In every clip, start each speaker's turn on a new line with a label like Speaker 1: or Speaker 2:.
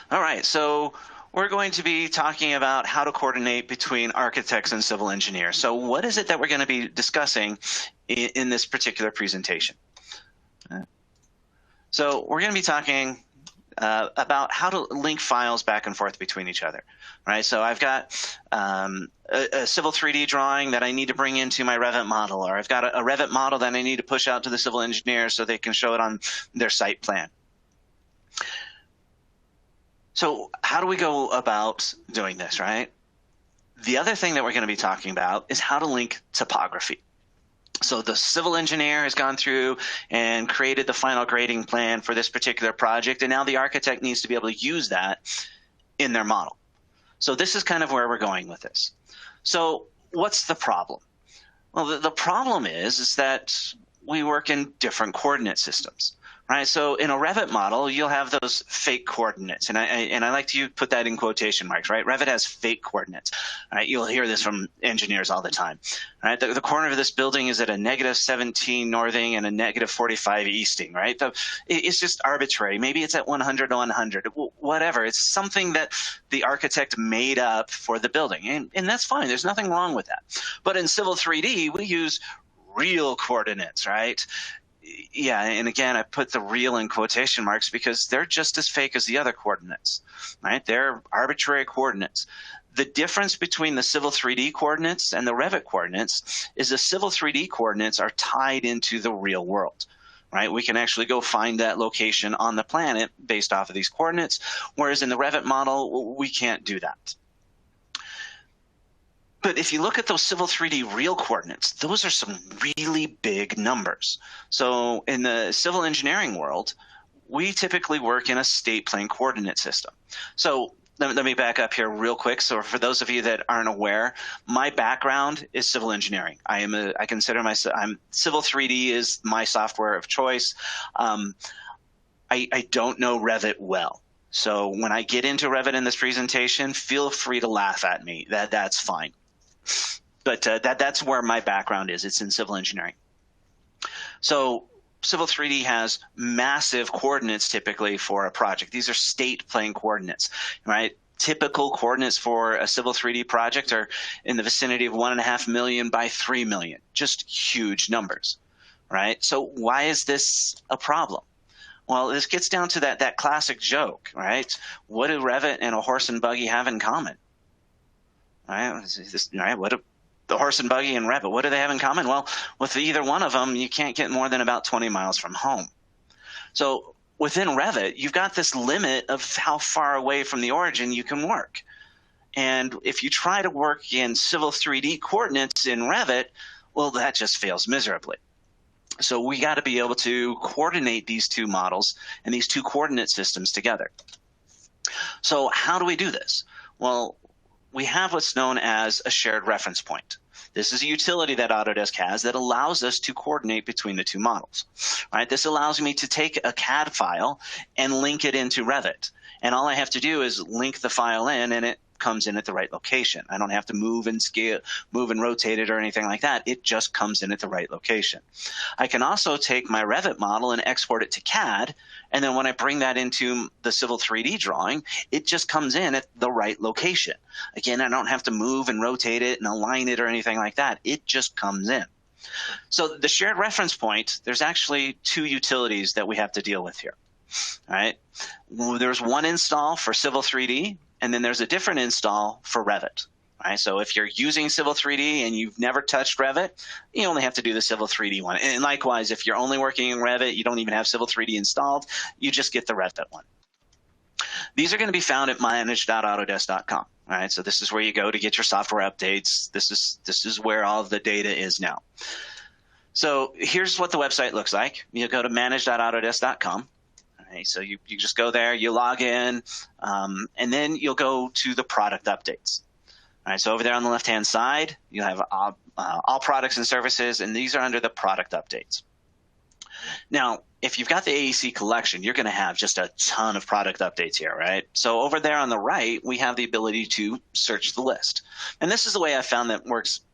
Speaker 1: All right, so we're going to be talking about how to coordinate between architects and civil engineers. So what is it that we're going to be discussing in this particular presentation? So we're going to be talking about how to link files back and forth between each other, right? So I've got a civil 3D drawing that I need to bring into my Revit model, or I've got a Revit model that I need to push out to the civil engineer so they can show it on their site plan. So how do we go about doing this, right? The other thing that we're going to be talking about is how to link topography. So the civil engineer has gone through and created the final grading plan for this particular project, and now the architect needs to be able to use that in their model. So this is kind of where we're going with this. So what's the problem? Well, the problem is that we work in different coordinate systems. Right, so in a Revit model, you'll have those fake coordinates, and I like to put that in quotation marks. Right, Revit has fake coordinates. Right, you'll hear this from engineers all the time. Right, the corner of this building is at a -17 northing and a -45 easting. Right, it's just arbitrary. Maybe it's at 100 to 100, whatever. It's something that the architect made up for the building, and that's fine. There's nothing wrong with that. But in Civil 3D, we use real coordinates, right? Yeah, and again, I put the real in quotation marks because they're just as fake as the other coordinates, right? They're arbitrary coordinates. The difference between the Civil 3D coordinates and the Revit coordinates is the Civil 3D coordinates are tied into the real world, right? We can actually go find that location on the planet based off of these coordinates, whereas in the Revit model, we can't do that. But if you look at those Civil 3D real coordinates, those are some really big numbers. So in the civil engineering world, we typically work in a state plane coordinate system. So let me back up here real quick. So for those of you that aren't aware, my background is civil engineering. I consider myself, Civil 3D is my software of choice. I don't know Revit well. So when I get into Revit in this presentation, feel free to laugh at me. That's fine. But that's where my background is. It's in civil engineering. So Civil 3D has massive coordinates typically for a project. These are state plane coordinates, right? Typical coordinates for a Civil 3D project are in the vicinity of 1.5 million by 3 million, just huge numbers, right? So why is this a problem? Well, this gets down to that classic joke, right? What do Revit and a horse and buggy have in common? Right? What do the horse and buggy and Revit, what do they have in common? Well, with either one of them, you can't get more than about 20 miles from home. So within Revit, you've got this limit of how far away from the origin you can work. And if you try to work in Civil 3D coordinates in Revit, well, that just fails miserably. So we got to be able to coordinate these two models and these two coordinate systems together. So how do we do this? Well, we have what's known as a shared reference point. This is a utility that Autodesk has that allows us to coordinate between the two models. Right? This allows me to take a CAD file and link it into Revit. And all I have to do is link the file in, and it comes in at the right location. I don't have to move and scale, move and rotate it or anything like that. It just comes in at the right location. I can also take my Revit model and export it to CAD, and then when I bring that into the Civil 3D drawing, it just comes in at the right location. Again, I don't have to move and rotate it and align it or anything like that. It just comes in. So the shared reference point, there's actually two utilities that we have to deal with here. All right. There's one install for Civil 3D, and then there's a different install for Revit. Right? So if you're using Civil 3D and you've never touched Revit, you only have to do the Civil 3D one. And likewise, if you're only working in Revit, you don't even have Civil 3D installed, you just get the Revit one. These are going to be found at manage.autodesk.com. All right, so this is where you go to get your software updates. This is where all of the data is now. So here's what the website looks like. You go to manage.autodesk.com. Okay, so you just go there, you log in, and then you'll go to the product updates. All right, so over there on the left-hand side, you have all products and services, and these are under the product updates. Now, if you've got the AEC collection, you're going to have just a ton of product updates here, right? So over there on the right, we have the ability to search the list. And this is the way I found that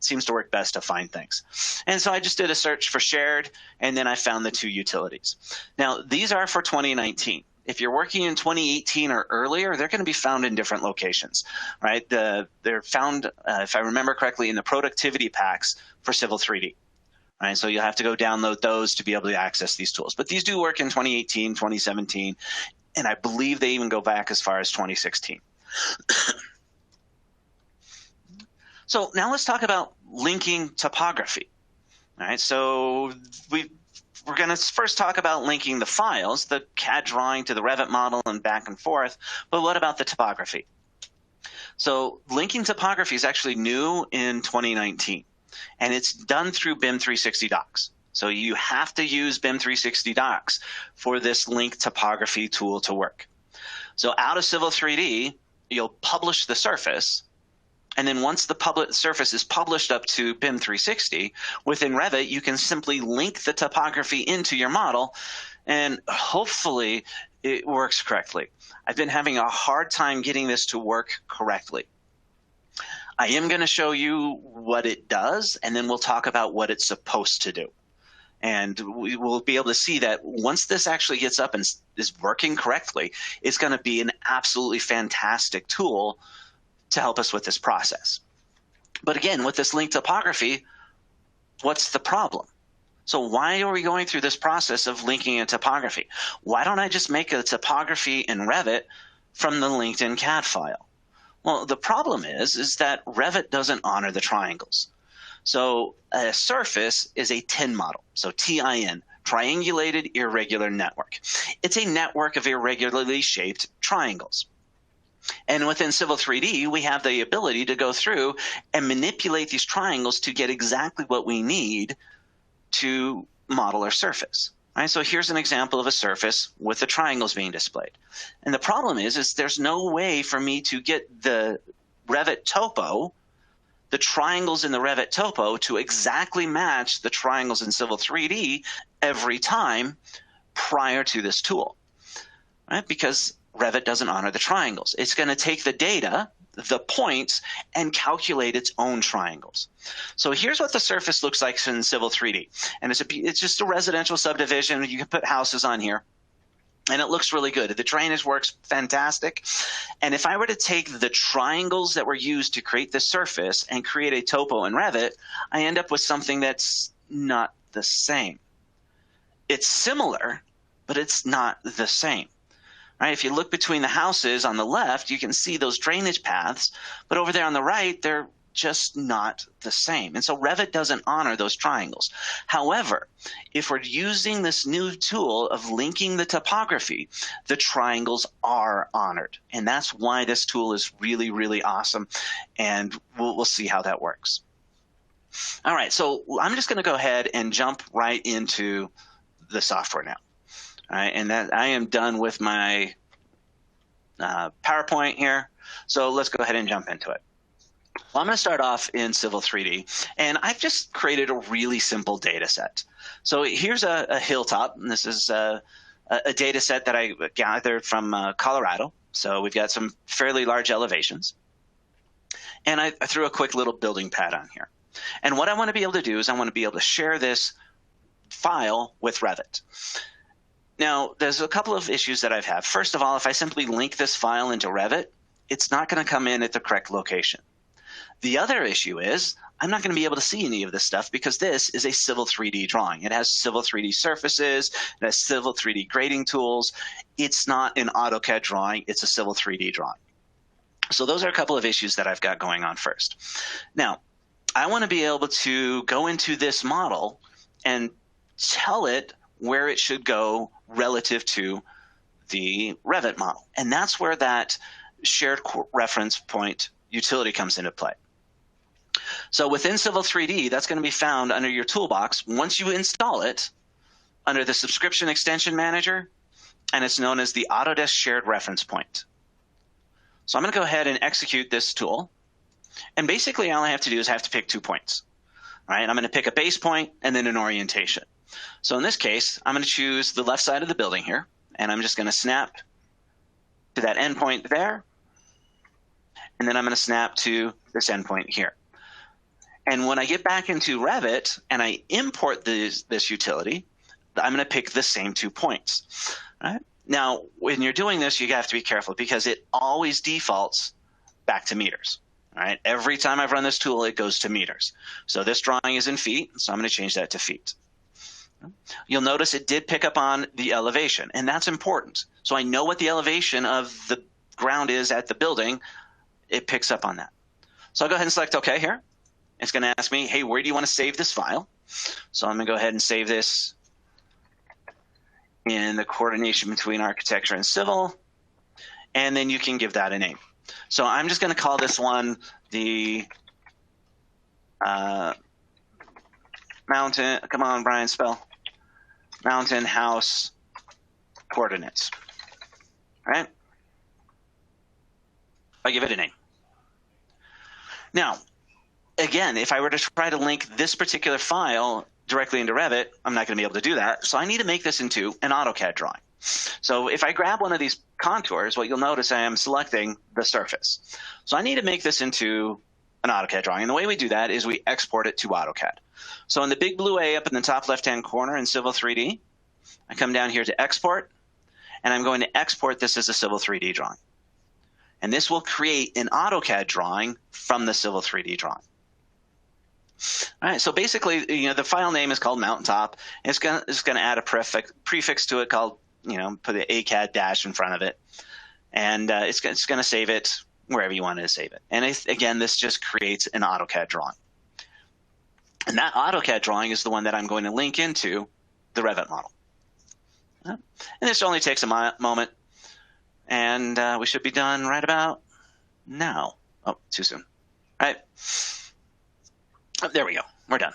Speaker 1: seems to work best to find things. And so I just did a search for shared, and then I found the two utilities. Now, these are for 2019. if you're working in 2018 or earlier, they're going to be found in different locations, right? They're found, if I remember correctly, in the productivity packs for Civil 3D. Right, so you'll have to go download those to be able to access these tools. But these do work in 2018, 2017, and I believe they even go back as far as 2016. So now let's talk about linking topography. All right, so we're going to first talk about linking the files, the CAD drawing to the Revit model and back and forth, but what about the topography? So linking topography is actually new in 2019. And it's done through BIM 360 Docs. So you have to use BIM 360 Docs for this link topography tool to work. So out of Civil 3D, you'll publish the surface. And then once the surface is published up to BIM 360, within Revit, you can simply link the topography into your model, and hopefully it works correctly. I've been having a hard time getting this to work correctly. I am going to show you what it does, and then we'll talk about what it's supposed to do. And we will be able to see that once this actually gets up and is working correctly, it's going to be an absolutely fantastic tool to help us with this process. But again, with this link topography, what's the problem? So why are we going through this process of linking a topography? Why don't I just make a topography in Revit from the LinkedIn CAD file? Well, the problem is that Revit doesn't honor the triangles. So a surface is a TIN model, so TIN, triangulated irregular network. It's a network of irregularly shaped triangles. And within Civil 3D, we have the ability to go through and manipulate these triangles to get exactly what we need to model our surface. Right, so here's an example of a surface with the triangles being displayed. And the problem is there's no way for me to get the Revit topo, the triangles in the Revit topo, to exactly match the triangles in Civil 3D every time prior to this tool, right? Because Revit doesn't honor the triangles. It's going to take the data, the points, and calculate its own triangles. So here's what the surface looks like in Civil 3D. And it's just a residential subdivision. You can put houses on here. And it looks really good. The drainage works fantastic. And if I were to take the triangles that were used to create this surface and create a topo in Revit, I end up with something that's not the same. It's similar, but it's not the same. Right? If you look between the houses on the left, you can see those drainage paths, but over there on the right, they're just not the same. And so Revit doesn't honor those triangles. However, if we're using this new tool of linking the topography, the triangles are honored. And that's why this tool is really, really awesome. And we'll see how that works. All right, so I'm just going to go ahead and jump right into the software now. All right, and that I am done with my PowerPoint here. So let's go ahead and jump into it. Well, I'm going to start off in Civil 3D, and I've just created a really simple data set. So here's a hilltop, and this is a data set that I gathered from Colorado. So we've got some fairly large elevations. And I threw a quick little building pad on here. And what I want to be able to do is I want to be able to share this file with Revit. Now, there's a couple of issues that I've had. First of all, if I simply link this file into Revit, it's not going to come in at the correct location. The other issue is I'm not going to be able to see any of this stuff because this is a Civil 3D drawing. It has Civil 3D surfaces. It has Civil 3D grading tools. It's not an AutoCAD drawing. It's a Civil 3D drawing. So those are a couple of issues that I've got going on first. Now, I want to be able to go into this model and tell it where it should go relative to the Revit model. And that's where that shared reference point utility comes into play. So within Civil 3D, that's going to be found under your toolbox once you install it under the Subscription Extension Manager, and it's known as the Autodesk Shared Reference Point. So I'm going to go ahead and execute this tool. And basically, all I have to do is I have to pick 2 points. All right? I'm going to pick a base point and then an orientation. So in this case, I'm going to choose the left side of the building here, and I'm just going to snap to that endpoint there, and then I'm going to snap to this endpoint here. And when I get back into Revit and I import this utility, I'm going to pick the same 2 points. Right? Now, when you're doing this, you have to be careful because it always defaults back to meters. All right. Every time I've run this tool, it goes to meters. So this drawing is in feet, so I'm going to change that to feet. You'll notice it did pick up on the elevation, and that's important. So I know what the elevation of the ground is at the building. It picks up on that. So I'll go ahead and select OK here. It's going to ask me, hey, where do you want to save this file? So I'm going to go ahead and save this in the coordination between architecture and civil, and then you can give that a name. So I'm just going to call this one the mountain, come on, Brian, spell, mountain house coordinates. All right? I give it a name. Now, again, if I were to try to link this particular file directly into Revit, I'm not going to be able to do that. So I need to make this into an AutoCAD drawing. So if I grab one of these contours, what you'll notice I am selecting the surface. So I need to make this into an AutoCAD drawing. And the way we do that is we export it to AutoCAD. So in the big blue A up in the top left-hand corner in Civil 3D, I come down here to Export, and I'm going to export this as a Civil 3D drawing. And this will create an AutoCAD drawing from the Civil 3D drawing. All right, so basically, the file name is called Mountaintop. And it's going to add a prefix to it called, put the ACAD dash in front of it. And it's going to save it wherever you want it to save it. And again, this just creates an AutoCAD drawing. And that AutoCAD drawing is the one that I'm going to link into the Revit model. And this only takes a moment. And we should be done right about now. Oh, too soon. All right. Oh, there we go. We're done.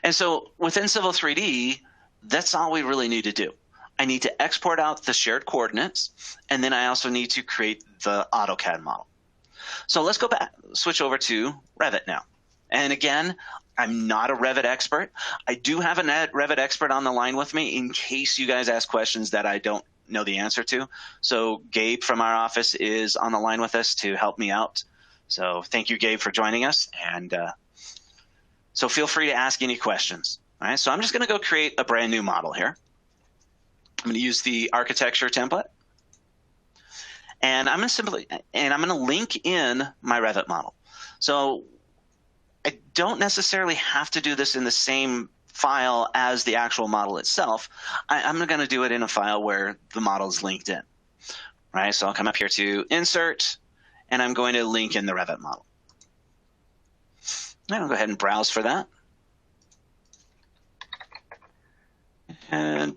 Speaker 1: And so within Civil 3D, that's all we really need to do. I need to export out the shared coordinates, and then I also need to create the AutoCAD model. So let's go back, switch over to Revit now. And again, I'm not a Revit expert. I do have a Revit expert on the line with me in case you guys ask questions that I don't know the answer to. So Gabe from our office is on the line with us to help me out. So thank you, Gabe, for joining us. And so feel free to ask any questions. All right, so I'm just going to go create a brand new model here. I'm going to use the architecture template. And I'm going to link in my Revit model. So I don't necessarily have to do this in the same file as the actual model itself. I'm going to do it in a file where the model is linked in. Right, so I'll come up here to Insert, and I'm going to link in the Revit model. And I'll go ahead and browse for that. And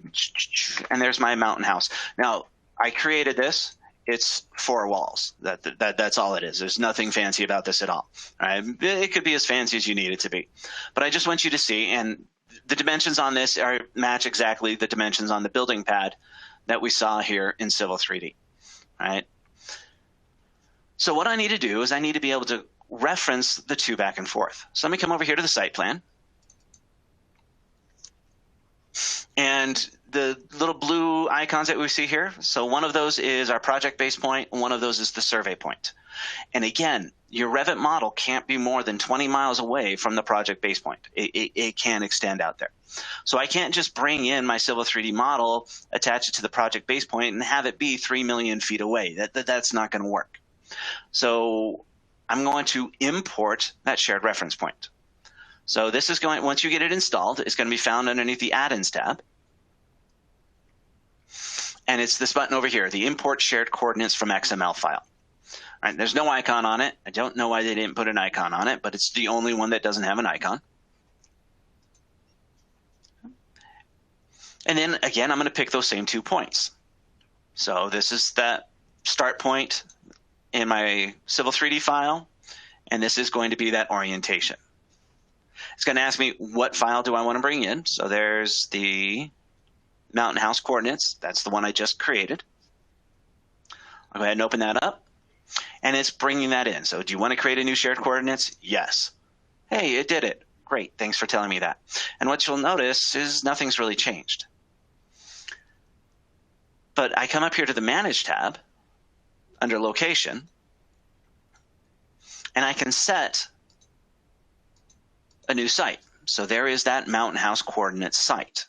Speaker 1: there's my mountain house. Now, I created this. It's 4 walls. That's all it is. There's nothing fancy about this at all. All right? It could be as fancy as you need it to be. But I just want you to see, and the dimensions on this match exactly the dimensions on the building pad that we saw here in Civil 3D. All right? So what I need to do is I need to be able to reference the two back and forth. So let me come over here to the site plan. And the little blue icons that we see here, so one of those is our project base point, and one of those is the survey point. And again, your Revit model can't be more than 20 miles away from the project base point. It can extend out there. So I can't just bring in my Civil 3D model, attach it to the project base point, and have it be 3 million feet away. That's not going to work. So I'm going to import that shared reference point. So this is going, once you get it installed, it's going to be found underneath the Add-ins tab. And it's this button over here, the Import Shared Coordinates from XML file. All right, there's no icon on it. I don't know why they didn't put an icon on it, but it's the only one that doesn't have an icon. And then, again, I'm going to pick those same 2 points. So this is that start point in my Civil 3D file, and this is going to be that orientation. It's going to ask me what file do I want to bring in. So there's the mountain house coordinates. That's the one I just created. I'll go ahead and open that up. And it's bringing that in. So do you want to create a new shared coordinates? Yes. Hey, it did it. Great. Thanks for telling me that. And what you'll notice is nothing's really changed. But I come up here to the Manage tab under Location, and I can set a new site. So there is that mountain house coordinates site.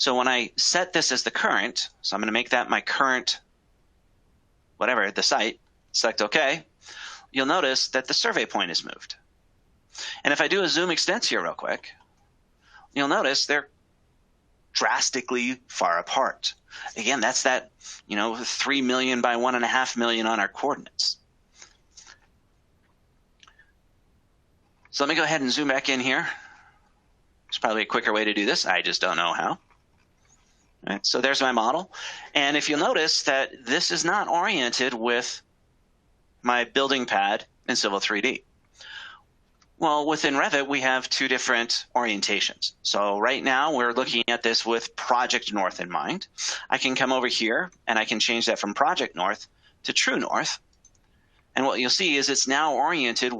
Speaker 1: So when I set this as the current, so I'm going to make that my current, whatever, the site, select OK, you'll notice that the survey point is moved. And if I do a zoom extents here real quick, you'll notice they're drastically far apart. Again, that's that 3 million by 1.5 million on our coordinates. So let me go ahead and zoom back in here. There's probably a quicker way to do this. I just don't know how. All right, so there's my model. And if you'll notice that this is not oriented with my building pad in Civil 3D. Well, within Revit, we have two different orientations. So right now, we're looking at this with Project North in mind. I can come over here, and I can change that from Project North to True North. And what you'll see is it's now oriented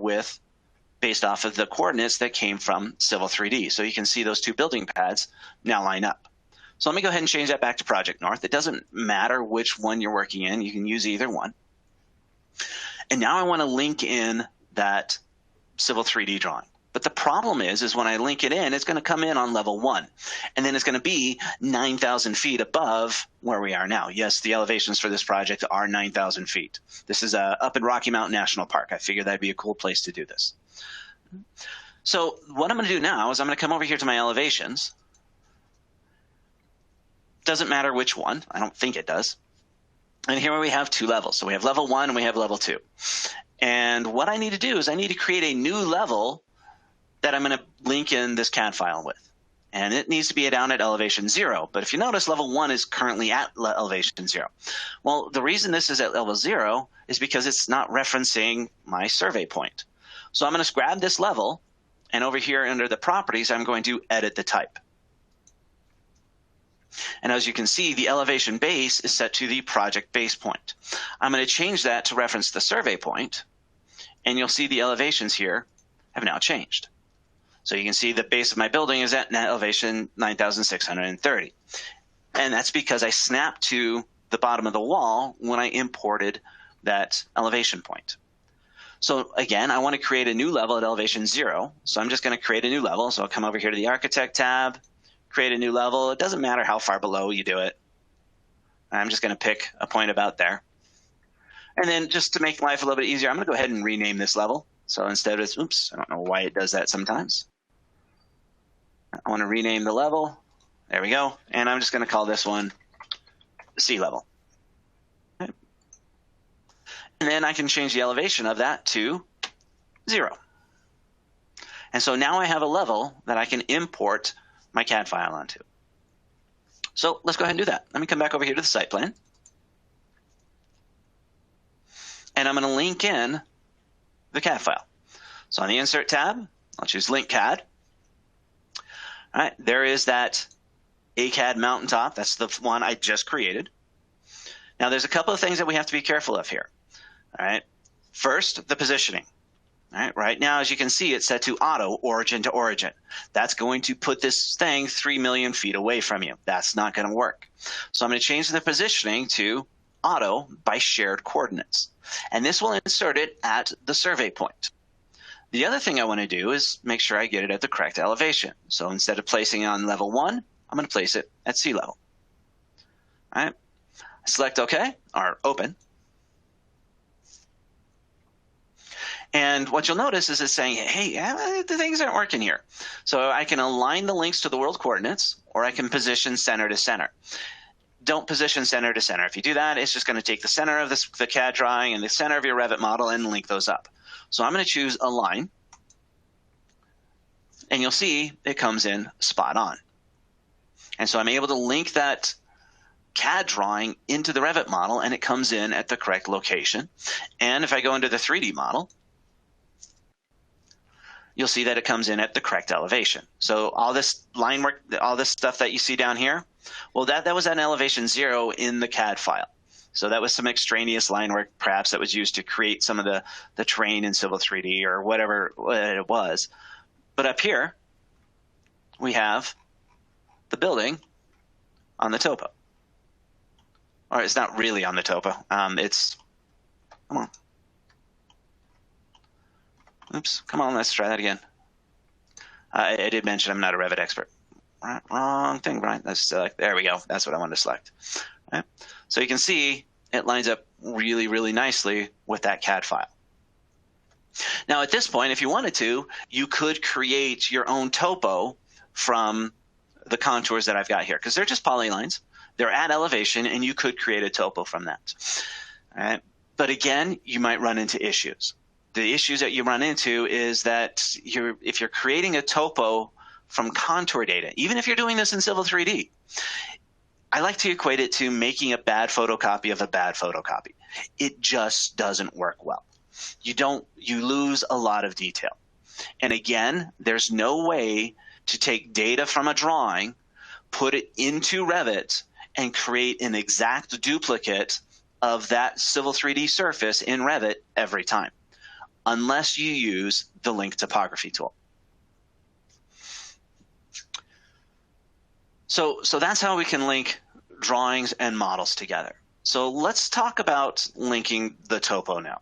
Speaker 1: based off of the coordinates that came from Civil 3D. So you can see those two building pads now line up. So let me go ahead and change that back to Project North. It doesn't matter which one you're working in. You can use either one. And now I want to link in that Civil 3D drawing. But the problem is when I link it in, it's going to come in on level 1. And then it's going to be 9,000 feet above where we are now. Yes, the elevations for this project are 9,000 feet. This is up in Rocky Mountain National Park. I figured that'd be a cool place to do this. So what I'm going to do now is I'm going to come over here to my elevations. Doesn't matter which one. I don't think it does. And here we have two levels. So we have level 1 and we have level 2. And what I need to do is I need to create a new level that I'm going to link in this CAD file with. And it needs to be down at elevation 0. But if you notice, level 1 is currently at elevation 0. Well, the reason this is at level 0 is because it's not referencing my survey point. So I'm going to grab this level, and over here under the properties, I'm going to edit the type. And as you can see, the elevation base is set to the project base point. I'm going to change that to reference the survey point, and you'll see the elevations here have now changed. So you can see the base of my building is at elevation 9,630. And that's because I snapped to the bottom of the wall when I imported that elevation point. So again, I want to create a new level at elevation 0. So I'm just going to create a new level. So I'll come over here to the Architect tab, create a new level. It doesn't matter how far below you do it. I'm just going to pick a point about there. And then just to make life a little bit easier, I'm going to go ahead and rename this level. So instead of, oops, I don't know why it does that sometimes. I want to rename the level. There we go. And I'm just going to call this one sea level. Okay. And then I can change the elevation of that to 0. And so now I have a level that I can import my CAD file onto. So let's go ahead and do that. Let me come back over here to the site plan. And I'm going to link in the CAD file. So on the Insert tab, I'll choose Link CAD. All right, there is that ACAD mountaintop. That's the one I just created. Now there's a couple of things that we have to be careful of here. All right, first, the positioning. All right, right now, as you can see, it's set to auto, origin to origin. That's going to put this thing 3 million feet away from you. That's not going to work. So I'm going to change the positioning to auto by shared coordinates. And this will insert it at the survey point. The other thing I want to do is make sure I get it at the correct elevation. So instead of placing it on level 1, I'm going to place it at sea level. All right, select OK, or Open. And what you'll notice is it's saying, hey, the things aren't working here. So I can align the links to the world coordinates, or I can position center to center. Don't position center to center. If you do that, it's just going to take the center of the CAD drawing and the center of your Revit model and link those up. So I'm going to choose Align. And you'll see it comes in spot on. And so I'm able to link that CAD drawing into the Revit model, and it comes in at the correct location. And if I go into the 3D model, you'll see that it comes in at the correct elevation. So all this line work, all this stuff that you see down here, well, that was at an elevation 0 in the CAD file. So that was some extraneous line work, perhaps, that was used to create some of the terrain in Civil 3D or whatever it was. But up here, we have the building on the topo. Or it's not really on the topo. It's, come on. Oops, come on, let's try that again. I did mention I'm not a Revit expert. wrong thing, Brian. Let's select. There we go. That's what I wanted to select. Right? So you can see it lines up really, really nicely with that CAD file. Now, at this point, if you wanted to, you could create your own topo from the contours that I've got here, because they're just polylines. They're at elevation, and you could create a topo from that. All right? But again, you might run into issues. The issues that you run into is that if you're creating a topo from contour data, even if you're doing this in Civil 3D, I like to equate it to making a bad photocopy of a bad photocopy. It just doesn't work well. You lose a lot of detail. And again, there's no way to take data from a drawing, put it into Revit, and create an exact duplicate of that Civil 3D surface in Revit every time, unless you use the link topography tool. So that's how we can link drawings and models together. So let's talk about linking the topo now.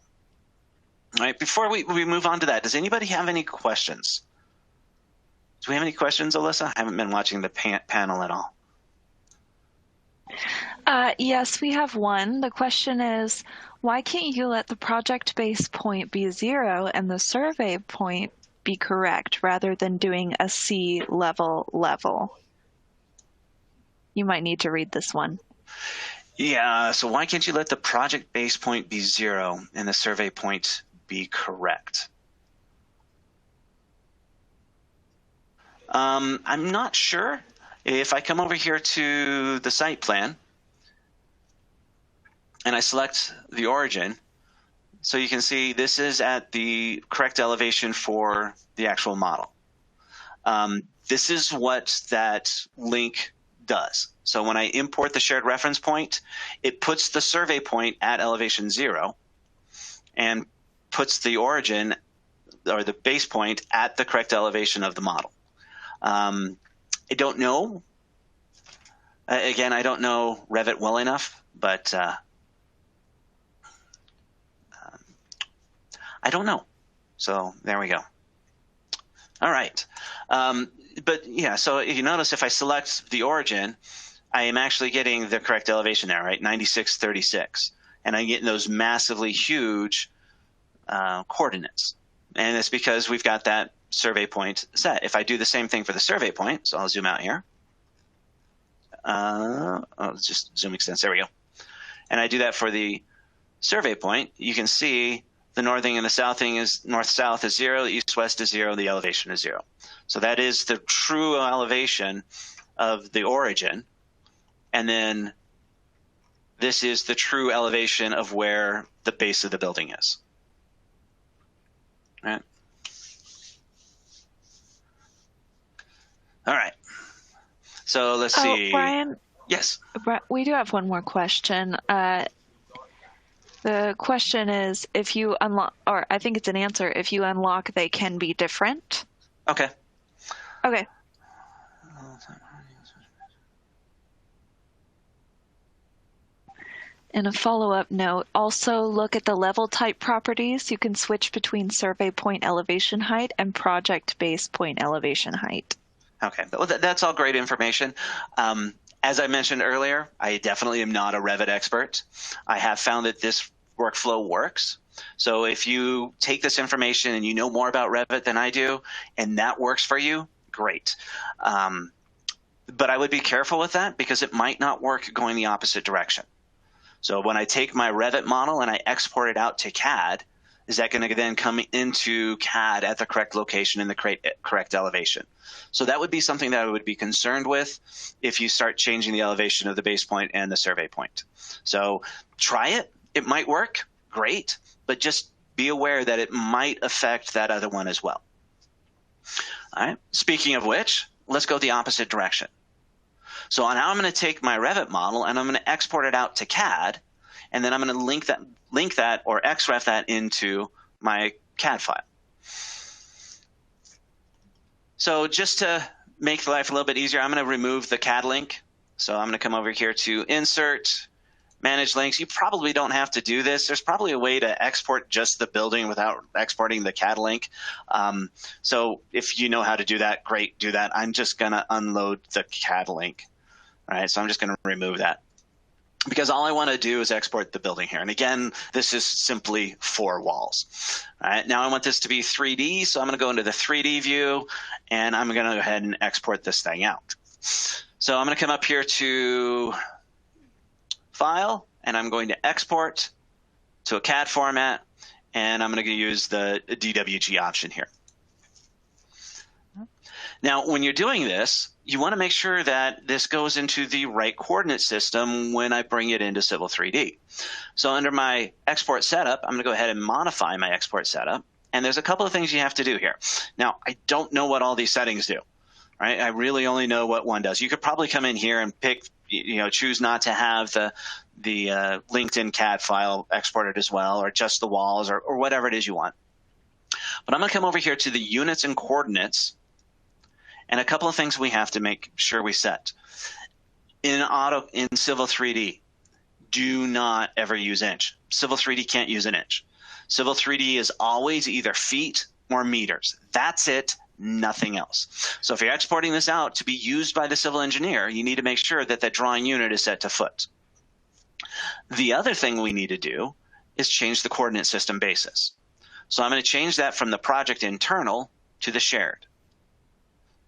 Speaker 1: All right, before we move on to that, does anybody have any questions? Do we have any questions, Alyssa? I haven't been watching the panel at all.
Speaker 2: Yes, we have one. The question is, why can't you let the project base point be 0 and the survey point be correct rather than doing a C level? You might need to read this one.
Speaker 1: Yeah, so why can't you let the project base point be 0 and the survey point be correct? I'm not sure. If I come over here to the site plan and I select the origin, so you can see this is at the correct elevation for the actual model. This is what that link does. So when I import the shared reference point, it puts the survey point at elevation 0 and puts the origin or the base point at the correct elevation of the model. I don't know. Again, I don't know Revit well enough, but I don't know. So there we go. All right. But yeah, so if you notice, if I select the origin, I am actually getting the correct elevation there, right? 9636. And I'm getting those massively huge coordinates. And it's because we've got that survey point set. If I do the same thing for the survey point, so I'll zoom out here. Let's just zoom extents. There we go. And I do that for the survey point. You can see the northing and the southing is north-south is 0, the east-west is 0, the elevation is 0. So that is the true elevation of the origin. And then this is the true elevation of where the base of the building is. All right. All right. So let's see.
Speaker 2: Brian?
Speaker 1: Yes.
Speaker 2: We do have one more question. The question is, if you unlock, or I think it's an answer, if you unlock, they can be different.
Speaker 1: Okay.
Speaker 2: Okay. And a follow-up note, also look at the level type properties. You can switch between survey point elevation height and project base point elevation height.
Speaker 1: Okay, well, that's all great information. As I mentioned earlier, I definitely am not a Revit expert. I have found that this workflow works. So if you take this information and you know more about Revit than I do, and that works for you, great. But I would be careful with that because it might not work going the opposite direction. So when I take my Revit model and I export it out to CAD, is that going to then come into CAD at the correct location and the correct elevation? So that would be something that I would be concerned with if you start changing the elevation of the base point and the survey point. So try it. It might work. Great. But just be aware that it might affect that other one as well. All right. Speaking of which, let's go the opposite direction. So now I'm going to take my Revit model and I'm going to export it out to CAD, and then I'm going to link that or XREF that into my CAD file. So just to make life a little bit easier, I'm going to remove the CAD link. So I'm going to come over here to Insert, manage links. You probably don't have to do this. There's probably a way to export just the building without exporting the CAD link. So if you know how to do that, great, do that. I'm just going to unload the CAD link. All right, so I'm just going to remove that, because all I want to do is export the building here. And again, this is simply 4 walls. All right, now I want this to be 3D, so I'm going to go into the 3D view, and I'm going to go ahead and export this thing out. So I'm going to come up here to File, and I'm going to export to a CAD format, and I'm going to use the DWG option here. Now, when you're doing this, you want to make sure that this goes into the right coordinate system when I bring it into Civil 3D. So under my export setup, I'm going to go ahead and modify my export setup. And there's a couple of things you have to do here. Now, I don't know what all these settings do. Right? I really only know what one does. You could probably come in here and pick, choose not to have the LinkedIn CAD file exported as well, or just the walls, or whatever it is you want. But I'm going to come over here to the units and coordinates, and a couple of things we have to make sure we set. In Civil 3D, do not ever use inch. Civil 3D can't use an inch. Civil 3D is always either feet or meters. That's it. Nothing else. So if you're exporting this out to be used by the civil engineer, you need to make sure that that drawing unit is set to foot. The other thing we need to do is change the coordinate system basis. So I'm going to change that from the project internal to the shared.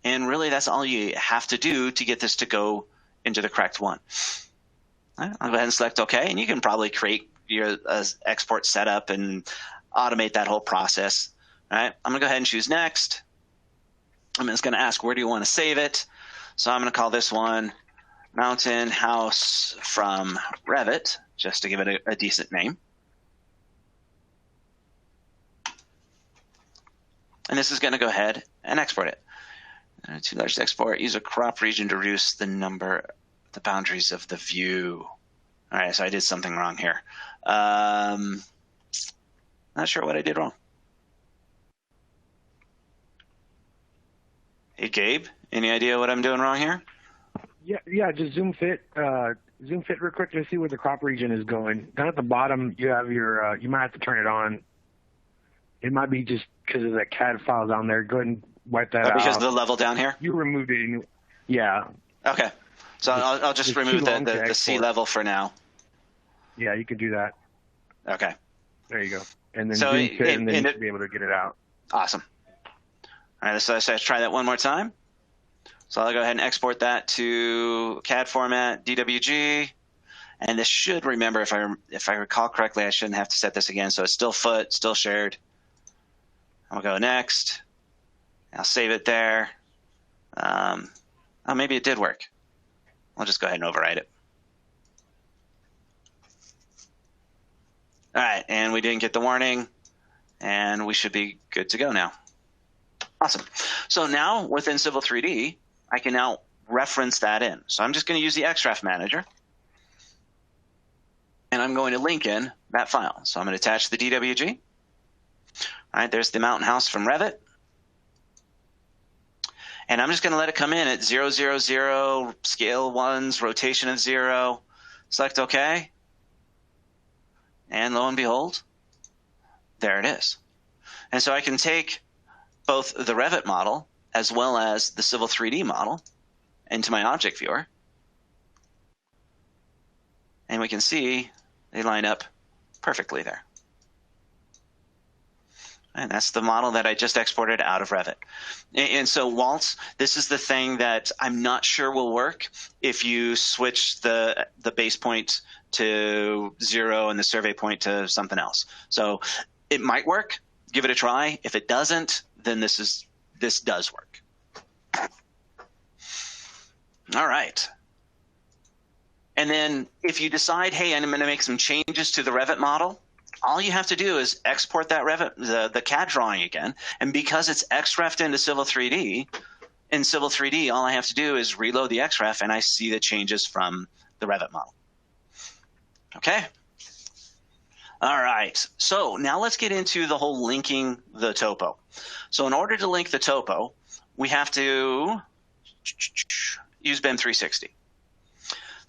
Speaker 1: And really, that's all you have to do to get this to go into the correct one. I'll go ahead and select OK, and you can probably create your export setup and automate that whole process. All right, I'm going to go ahead and choose Next. I'm just going to ask, where do you want to save it? So I'm going to call this one Mountain House from Revit, just to give it a decent name. And this is going to go ahead and export it. Too large to export. Use a crop region to reduce the boundaries of the view. All right, so I did something wrong here. Not sure what I did wrong. Hey, Gabe, any idea what I'm doing wrong here?
Speaker 3: Yeah, just zoom fit real quick to see where the crop region is going. Down at the bottom, you have your, you might have to turn it on. It might be just because of that CAD file down there. Go ahead and wipe that out.
Speaker 1: Because of the level down here?
Speaker 3: You removed it. Yeah.
Speaker 1: Okay. So I'll just remove the C level for now.
Speaker 3: Yeah, you could do that.
Speaker 1: Okay.
Speaker 3: There you go. And then zoom fit, and then you should be able to get it out.
Speaker 1: Awesome. All right, so let's try that one more time. So I'll go ahead and export that to CAD format, DWG. And this should, remember, if I recall correctly, I shouldn't have to set this again. So it's still foot, still shared. I'll go Next. I'll save it there. Oh, maybe it did work. I'll just go ahead and overwrite it. All right, and we didn't get the warning, and we should be good to go now. Awesome. So now within Civil 3D, I can now reference that in. So I'm just going to use the XREF manager, and I'm going to link in that file. So I'm going to attach the DWG. All right, there's the Mountain House from Revit. And I'm just going to let it come in at 0, 0, 0, scale 1s, rotation of 0. Select OK. And lo and behold, there it is. And so I can take both the Revit model as well as the Civil 3D model into my object viewer. And we can see they line up perfectly there. And that's the model that I just exported out of Revit. And so Waltz, this is the thing that I'm not sure will work if you switch the base point to 0 and the survey point to something else. So it might work. Give it a try. If it doesn't, then this does work. All right. And then if you decide, hey, I'm going to make some changes to the Revit model, all you have to do is export that Revit, the CAD drawing again. And because it's XREF'd into Civil 3D, in Civil 3D, all I have to do is reload the XREF, and I see the changes from the Revit model. Okay. All right. So now let's get into the whole linking the topo. So in order to link the topo, we have to use BIM 360.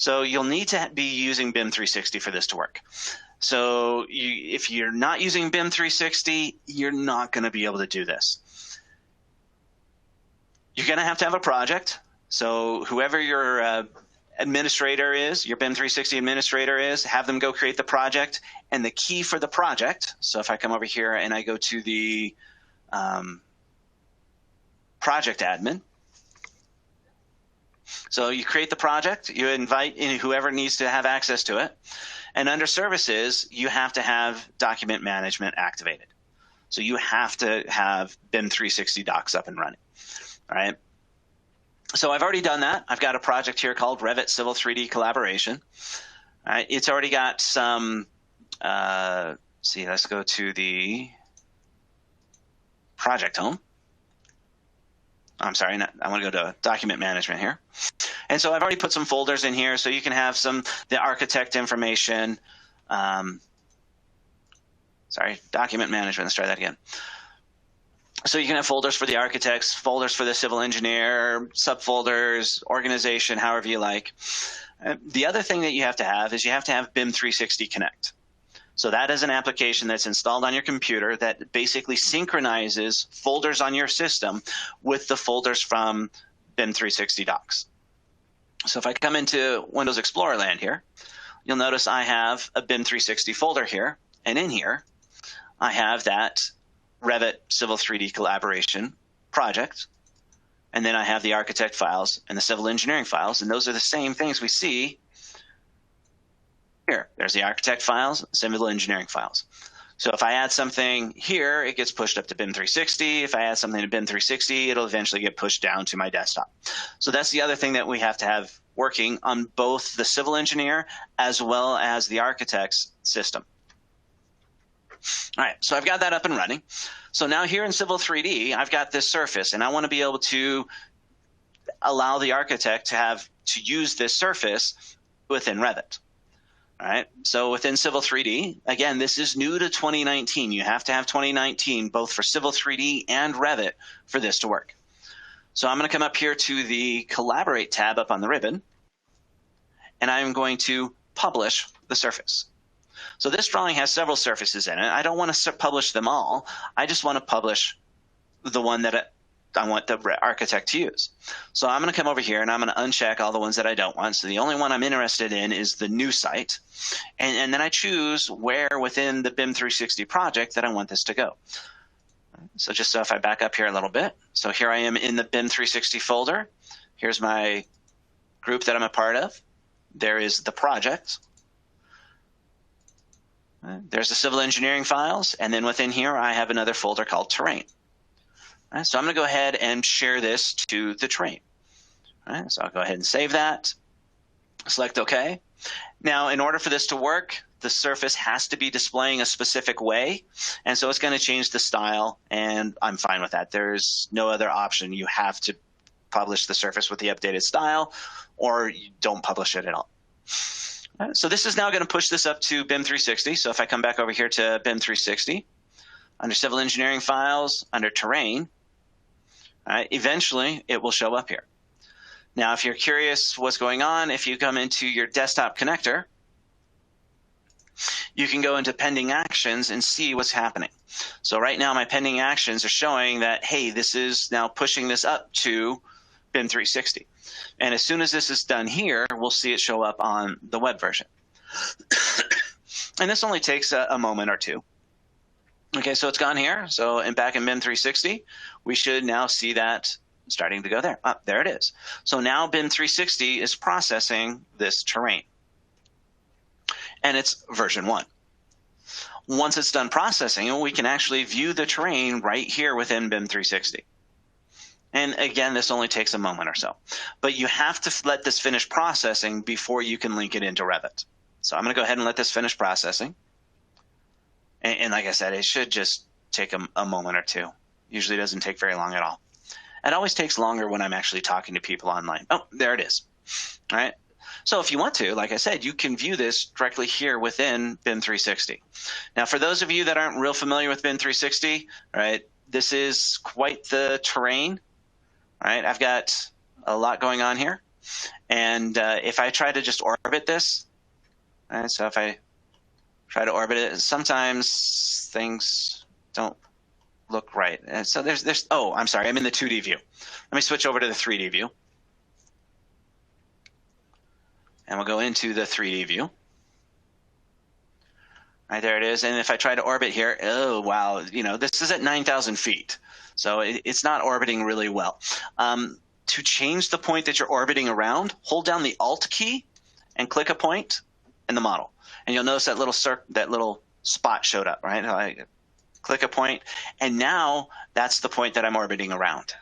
Speaker 1: So you'll need to be using BIM 360 for this to work. So if you're not using BIM 360, you're not going to be able to do this. You're going to have a project. So whoever your administrator is, your BIM 360 administrator is, have them go create the project. And the key for the project, so if I come over here and I go to the project admin, so you create the project, you invite in whoever needs to have access to it. And under services, you have to have document management activated. So you have to have BIM 360 docs up and running. All right. So I've already done that. I've got a project here called Revit Civil 3D Collaboration. All right. It's already got some, let's go to the project home. I'm sorry, I want to go to document management here. And so I've already put some folders in here so you can have the architect information. Document management, let's try that again. So you can have folders for the architects, folders for the civil engineer, subfolders, organization, however you like. The other thing that you have to have is you have to have BIM 360 Connect. So that is an application that's installed on your computer that basically synchronizes folders on your system with the folders from BIM 360 docs. So if I come into Windows Explorer land here, you'll notice I have a BIM 360 folder here. And in here, I have that Revit Civil 3D Collaboration project. And then I have the architect files and the civil engineering files. And those are the same things we see here. There's the architect files, civil engineering files. So if I add something here, it gets pushed up to BIM 360. If I add something to BIM 360, it'll eventually get pushed down to my desktop. So that's the other thing that we have to have working on both the civil engineer as well as the architect's system. All right, so I've got that up and running. So now here in Civil 3D, I've got this surface, and I want to be able to allow the architect to use this surface within Revit. All right, so within Civil 3D, again, this is new to 2019. You have to have 2019 both for Civil 3D and Revit for this to work. So I'm going to come up here to the Collaborate tab up on the ribbon, and I'm going to publish the surface. So this drawing has several surfaces in it. I don't want to publish them all. I just want to publish the one that I want the architect to use. So I'm going to come over here and I'm going to uncheck all the ones that I don't want. So the only one I'm interested in is the new site. And then I choose where within the BIM 360 project that I want this to go. So just so if I back up here a little bit. So here I am in the BIM 360 folder. Here's my group that I'm a part of. There is the project. There's the civil engineering files. And then within here, I have another folder called terrain. All right, so I'm going to go ahead and share this to the terrain. All right, so I'll go ahead and save that. Select OK. Now, in order for this to work, the surface has to be displaying a specific way. And so it's going to change the style. And I'm fine with that. There's no other option. You have to publish the surface with the updated style, or you don't publish it at all. All right, so this is now going to push this up to BIM 360. So if I come back over here to BIM 360, under civil engineering files, under terrain, eventually it will show up here. Now, if you're curious what's going on, if you come into your desktop connector, you can go into pending actions and see what's happening. So right now my pending actions are showing that, hey, this is now pushing this up to BIM 360. And as soon as this is done here, we'll see it show up on the web version. And this only takes a moment or two. Okay, so it's gone here. So back in BIM 360, we should now see that starting to go there. There it is. So now BIM 360 is processing this terrain. And it's version 1. Once it's done processing, we can actually view the terrain right here within BIM 360. And again, this only takes a moment or so. But you have to let this finish processing before you can link it into Revit. So I'm going to go ahead and let this finish processing. And like I said, it should just take a moment or two. Usually it doesn't take very long at all. It always takes longer when I'm actually talking to people online. Oh, there it is. All right. So if you want to, like I said, you can view this directly here within BIM 360. Now, for those of you that aren't real familiar with BIM 360, right, this is quite the terrain. Right, I've got a lot going on here. And if I try to just orbit this, so if I try to orbit it, sometimes things don't look right. And so oh, I'm sorry, I'm in the 2D view. Let me switch over to the 3D view. And we'll go into the 3D view. Right, there it is. And if I try to orbit here, oh, wow, this is at 9,000 feet. So it's not orbiting really well. To change the point that you're orbiting around, hold down the Alt key and click a point in the model. And you'll notice that little spot showed up, right? I click a point, and now that's the point that I'm orbiting around.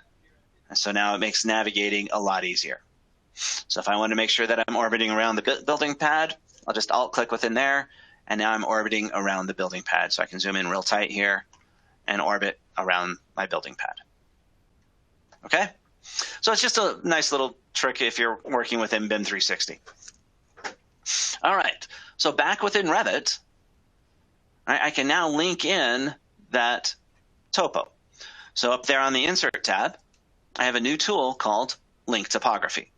Speaker 1: And so now it makes navigating a lot easier. So if I want to make sure that I'm orbiting around the building pad, I'll just Alt click within there. And now I'm orbiting around the building pad. So I can zoom in real tight here and orbit around my building pad. Okay? So it's just a nice little trick if you're working within BIM 360. All right. So back within Revit, I can now link in that topo. So up there on the Insert tab, I have a new tool called Link Topography.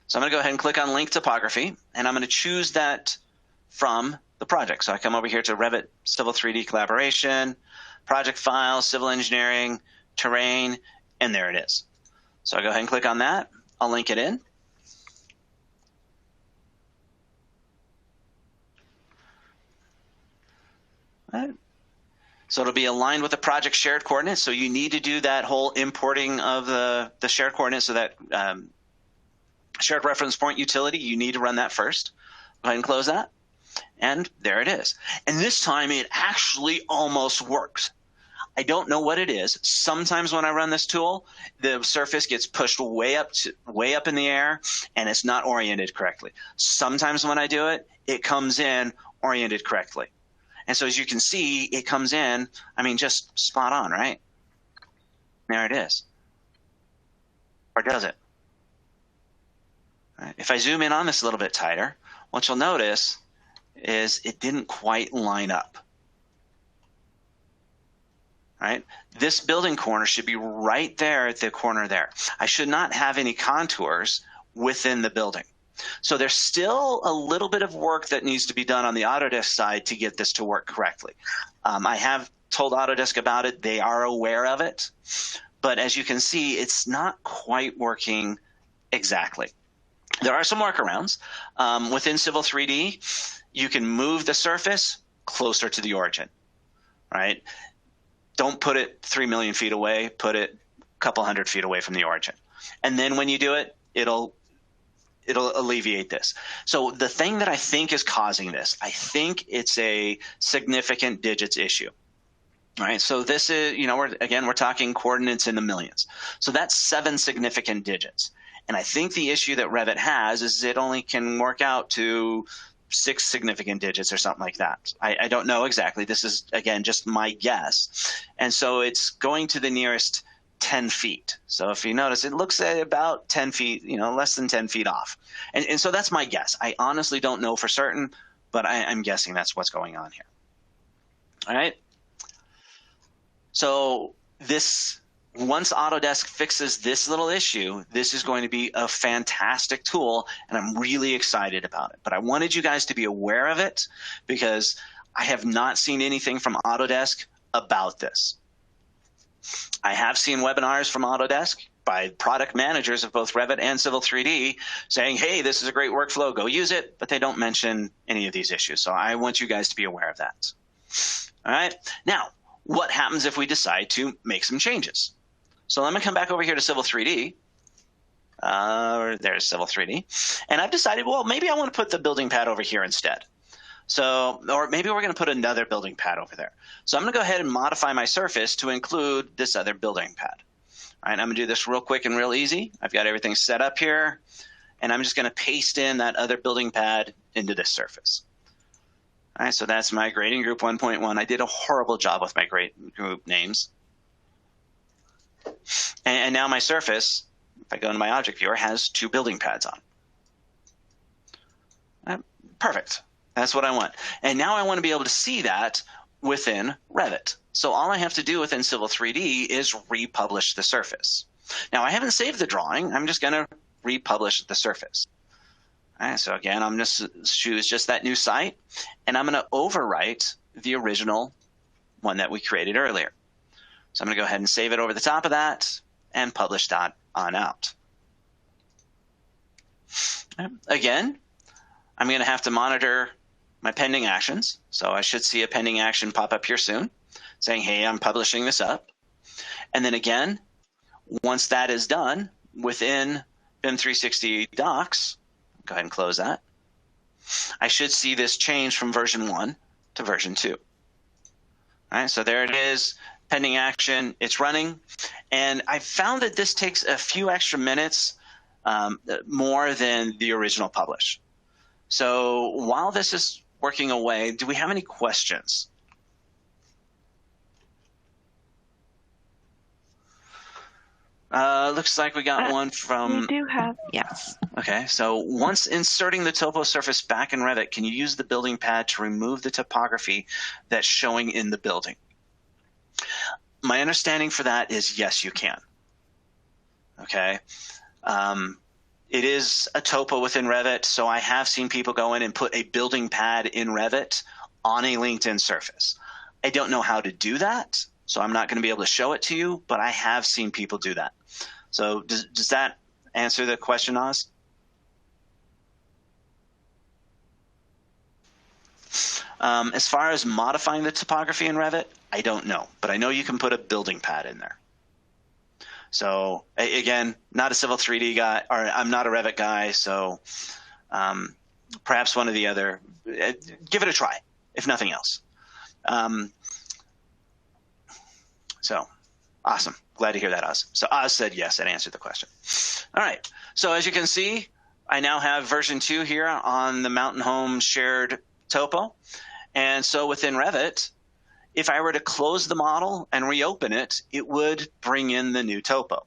Speaker 1: So I'm going to go ahead and click on Link Topography, and I'm going to choose that from the project. So I come over here to Revit Civil 3D Collaboration, Project File, Civil Engineering, Terrain, and there it is. So I'll go ahead and click on that. I'll link it in. All right. So it'll be aligned with the project shared coordinates. So you need to do that whole importing of the shared coordinates, so that shared reference point utility, you need to run that first. Go ahead and close that. And there it is. And this time it actually almost works. I don't know what it is. Sometimes when I run this tool, the surface gets pushed way up in the air, and it's not oriented correctly. Sometimes when I do it, it comes in oriented correctly. And so as you can see, it comes in, just spot on, right? There it is. Or does it? Right. If I zoom in on this a little bit tighter, what you'll notice is it didn't quite line up. Right? This building corner should be right there at the corner there. I should not have any contours within the building. So there's still a little bit of work that needs to be done on the Autodesk side to get this to work correctly. I have told Autodesk about it. They are aware of it. But as you can see, it's not quite working exactly. There are some workarounds. Within Civil 3D, you can move the surface closer to the origin, right? Don't put it 3 million feet away. Put it a couple hundred feet away from the origin. And then when you do it, it'll alleviate this. So the thing that I think is causing this, I think it's a significant digits issue. All right, so this is, we're talking coordinates in the millions. So that's 7 significant digits. And I think the issue that Revit has is it only can work out to 6 significant digits or something like that. I don't know exactly. This is, again, just my guess. And so it's going to the nearest 10 feet. So if you notice, it looks at about 10 feet, less than 10 feet off. And so that's my guess. I honestly don't know for certain, but I'm guessing that's what's going on here. All right. So once Autodesk fixes this little issue, this is going to be a fantastic tool, and I'm really excited about it. But I wanted you guys to be aware of it because I have not seen anything from Autodesk about this. I have seen webinars from Autodesk by product managers of both Revit and Civil 3D saying, hey, this is a great workflow, go use it, but they don't mention any of these issues. So I want you guys to be aware of that. All right. Now, what happens if we decide to make some changes? So let me come back over here to Civil 3D. There's Civil 3D. And I've decided, well, maybe I want to put the building pad over here instead. So, or maybe we're going to put another building pad over there. So I'm going to go ahead and modify my surface to include this other building pad. All right, I'm going to do this real quick and real easy. I've got everything set up here. And I'm just going to paste in that other building pad into this surface. All right, so that's my grading group 1.1. I did a horrible job with my grading group names. And now my surface, if I go into my object viewer, has 2 building pads on. Perfect. That's what I want. And now I want to be able to see that within Revit. So all I have to do within Civil 3D is republish the surface. Now I haven't saved the drawing. I'm just going to republish the surface. All right, so again, I'm going to choose just that new site, and I'm going to overwrite the original one that we created earlier. So I'm going to go ahead and save it over the top of that and publish that on out. Again, I'm going to have to monitor my pending actions. So I should see a pending action pop up here soon saying, hey, I'm publishing this up. And then again, once that is done within BIM 360 Docs, go ahead and close that. I should see this change from version 1 to version 2. All right, so there it is, pending action, it's running. And I found that this takes a few extra minutes more than the original publish. So while this is working away, do we have any questions? Looks like we got one from...
Speaker 2: We do have, yes.
Speaker 1: Okay, so once inserting the topo surface back in Revit, can you use the building pad to remove the topography that's showing in the building? My understanding for that is yes, you can. Okay. It is a topo within Revit, so I have seen people go in and put a building pad in Revit on a LinkedIn surface. I don't know how to do that, so I'm not going to be able to show it to you, but I have seen people do that. So does that answer the question, Oz? As far as modifying the topography in Revit, I don't know, but I know you can put a building pad in there. So again, not a Civil 3D guy, or I'm not a Revit guy, so perhaps one or the other. Give it a try, if nothing else. So awesome. Glad to hear that, Oz. So Oz said yes, that answered the question. All right. So as you can see, I now have version 2 here on the Mountain Home shared topo. And so within Revit, if I were to close the model and reopen it, it would bring in the new topo.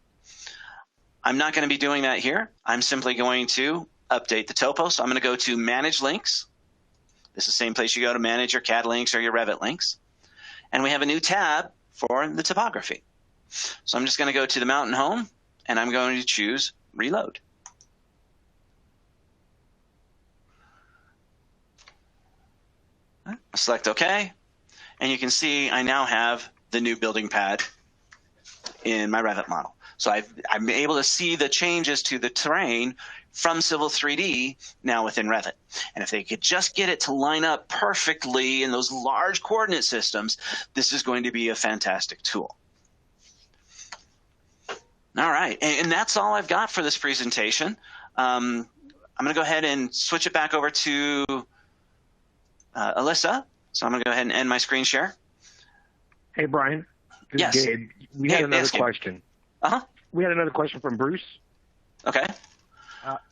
Speaker 1: I'm not going to be doing that here. I'm simply going to update the topo. So I'm going to go to Manage Links. This is the same place you go to manage your CAD links or your Revit links. And we have a new tab for the topography. So I'm just going to go to the Mountain Home, and I'm going to choose Reload. Select OK. And you can see I now have the new building pad in my Revit model. So I'm able to see the changes to the terrain from Civil 3D now within Revit. And if they could just get it to line up perfectly in those large coordinate systems, this is going to be a fantastic tool. All right, and that's all I've got for this presentation. I'm going to go ahead and switch it back over to Alyssa. So I'm going to go ahead and end my screen share.
Speaker 3: Hey, Brian. This
Speaker 1: Yes.
Speaker 3: is Gabe. We had another question.
Speaker 1: Uh-huh.
Speaker 3: We had another question from Bruce.
Speaker 1: Okay.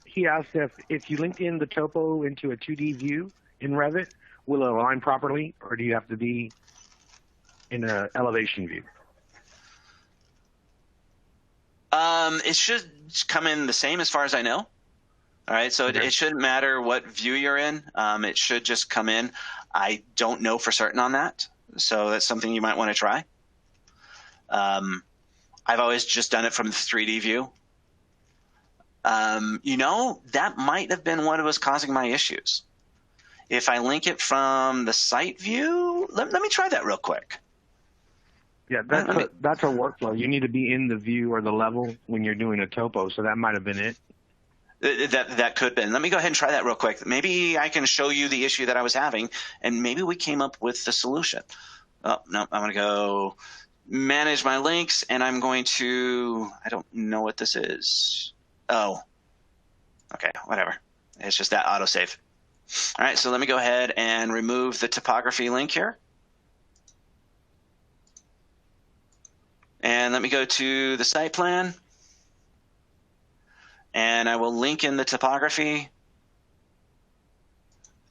Speaker 3: He asked if you link in the topo into a 2D view in Revit, will it align properly, or do you have to be in an elevation view?
Speaker 1: It should come in the same as far as I know. All right, so
Speaker 3: Okay.
Speaker 1: it shouldn't matter what view you're in. It should just come in. I don't know for certain on that, so that's something you might want to try. I've always just done it from the 3D view. You know, that might have been what was causing my issues. If I link it from the site view, let me try that real quick.
Speaker 3: Yeah, that's a workflow. You need to be in the view or the level when you're doing a topo, so that might have been it.
Speaker 1: That could have been. Let me go ahead and try that real quick. Maybe I can show you the issue that I was having, and maybe we came up with the solution. Oh, no, I'm going to go manage my links, and I'm going to, I don't know what this is. Oh, okay, whatever. It's just that autosave. All right, so let me go ahead and remove the topography link here. And let me go to the site plan. And I will link in the topography,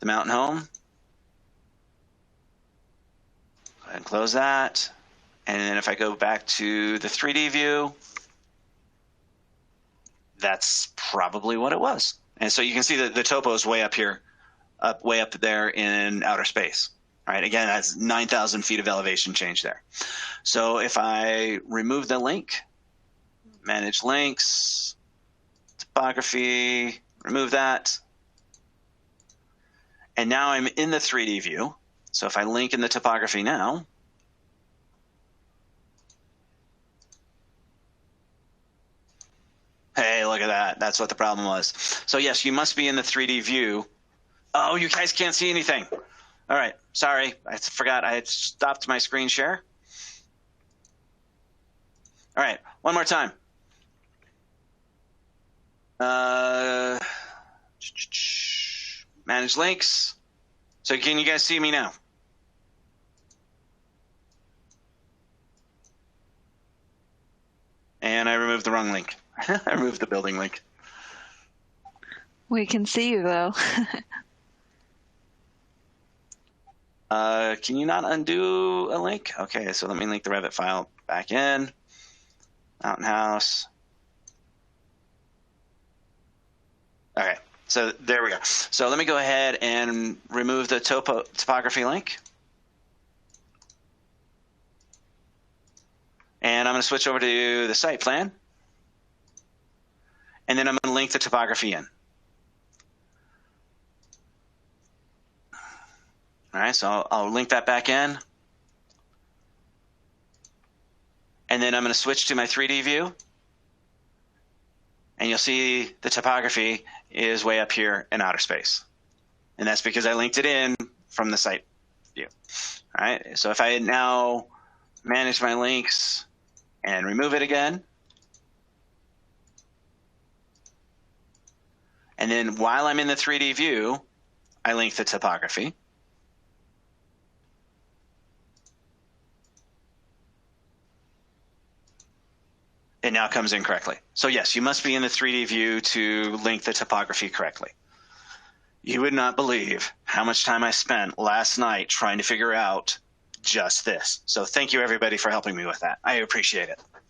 Speaker 1: the Mountain Home. Go ahead and close that. And then if I go back to the 3D view, that's probably what it was. And so you can see that the topo is way up here, way up there in outer space. All right, again, that's 9,000 feet of elevation change there. So if I remove the link, manage links, topography, remove that. And now I'm in the 3D view. So if I link in the topography now, hey, look at that. That's what the problem was. So yes, you must be in the 3D view. Oh, you guys can't see anything. All right, sorry. I forgot I had stopped my screen share. All right, one more time. Manage links. So can you guys see me now? And I removed the wrong link. I removed the building link.
Speaker 2: We can see you though.
Speaker 1: Can you not undo a link? Okay, so let me link the Revit file back in. Mountain House. Okay, so there we go. So let me go ahead and remove the topography link. And I'm going to switch over to the site plan. And then I'm going to link the topography in. All right, so I'll link that back in. And then I'm going to switch to my 3D view. And you'll see the topography is way up here in outer space. And that's because I linked it in from the site view. All right, so if I now manage my links and remove it again, and then while I'm in the 3D view, I link the topography. It now comes in correctly. So yes, you must be in the 3D view to link the topography correctly. You would not believe how much time I spent last night trying to figure out just this. So thank you everybody for helping me with that. I appreciate it.